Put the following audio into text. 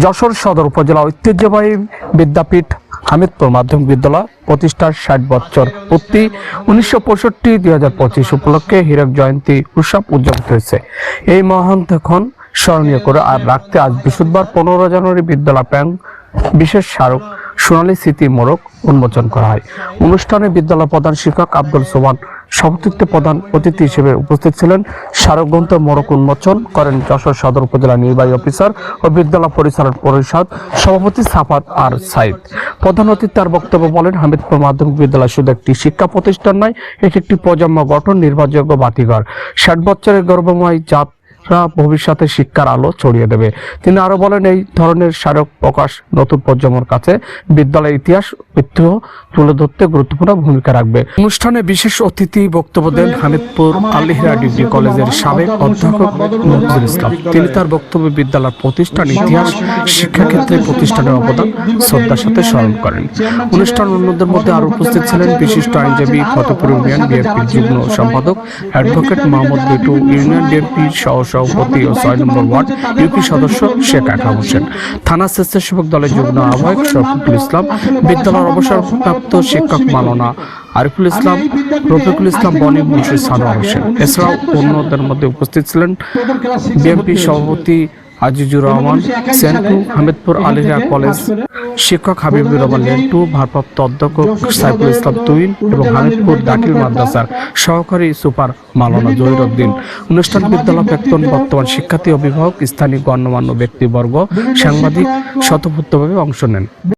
যশোর সদর উপজেলা ঐতিহ্যবাহী বিদ্যাপীঠ হামিদপুর মাধ্যমিক বিদ্যালয় প্রতিষ্ঠার ৬০ বছর পূর্তি ১৯৬৫-২০২৫ উপলক্ষে হীরক জয়ন্তী উৎসব উদযাপিত হয়েছে। এই মহান্তক্ষণ স্মরণীয় করে আর রাখতে আজ বৃহস্পতিবার ১৫ জানুয়ারি বিদ্যালয় প্রাঙ্গণে বিশেষ স্মারক সোনালী স্মৃতি মোড়ক উন্মোচন করা হয়। অনুষ্ঠানে বিদ্যালয় প্রধান শিক্ষক আব্দুল সোবহান সভাপতিত্বে প্রধান অতিথি হিসেবে উপস্থিত ছিলেন। স্মারক গ্রন্থ মোড়ক উন্মোচন করেন যশোর সদর উপজেলা নির্বাহী অফিসার ও বিদ্যালয় পরিচালনা পরিষদ সভাপতি সাফাত আর সাইদ। প্রধান অতিথি তার বক্তব্য বলেন, হামিদপুর মাধ্যমিক বিদ্যালয় শুধু একটি শিক্ষা প্রতিষ্ঠান নয়, এটি একটি প্রজন্ম গঠন নির্ভরযোগ্য বাতিঘর। ৬০ বছরের গৌরবময় জাত ভবিষ্যতে শিক্ষার আলো ছড়িয়ে দেবে। তিনি আরো বলেন, এই ধরনের স্মারক প্রকাশ নতুন প্রজন্মের কাছে বিদ্যালয়ের ইতিহাস ঐতিহ্য তুলে ধরতে গুরুত্বপূর্ণ ভূমিকা রাখবে। অনুষ্ঠানে বিশেষ অতিথি বক্তব্য দেন হামিদপুর আল-হিরা ডিগ্রি কলেজের সাবেক অধ্যাপক নজরুল ইসলাম। তিনি তার বক্তব্যে বিদ্যালয়ের প্রতিষ্ঠান ইতিহাস শিক্ষাক্ষেত্রে প্রতিষ্ঠানের অবদান শ্রদ্ধার সাথে স্মরণ করেন। অনুষ্ঠান অন্যদের মধ্যে আরো উপস্থিত ছিলেন বিশিষ্ট আইনজীবী, ফতেপুর ইউনিয়ন বিএনপির যুগ্ম সম্পাদক অ্যাডভোকেট মোহাম্মদ বিটু, ইউনিয়ন বিএনপির সভাপতি ও ৬ নম্বর ওয়ার্ড ইউপি সদস্য শেখ আকরাম হোসেন, থানা স্বেচ্ছাসেবক দলের যুগ্ম আহ্বায়ক শফিকুল ইসলাম, বিদ্যালয়ের অবসরপ্রাপ্ত শিক্ষক মাওলানা আরিফুল ইসলাম, রফিকুল ইসলাম বনি, মুন্সি সানোয়ার হোসেন। এছাড়াও অন্যদের মধ্যে উপস্থিত ছিলেন বিএনপি সভাপতি আজিজুর রহমান সেন্টু, হামিদপুর আল-হিরা কলেজ শিক্ষক হাবিবুর রহমান লেন্টু, ভারপ্রাপ্ত অধ্যক্ষ সাইফুল ইসলাম তুহিন এবং হামিদপুর দাখিল মাদ্রাসার সহকারী সুপার মাওলানা জহির উদ্দিন। অনুষ্ঠান বিদ্যালয় প্রাক্তন বর্তমান শিক্ষার্থী, অভিভাবক, স্থানীয় গণ্যমান্য ব্যক্তিবর্গ, সাংবাদিক স্বতঃস্ফূর্তভাবে অংশ নেন।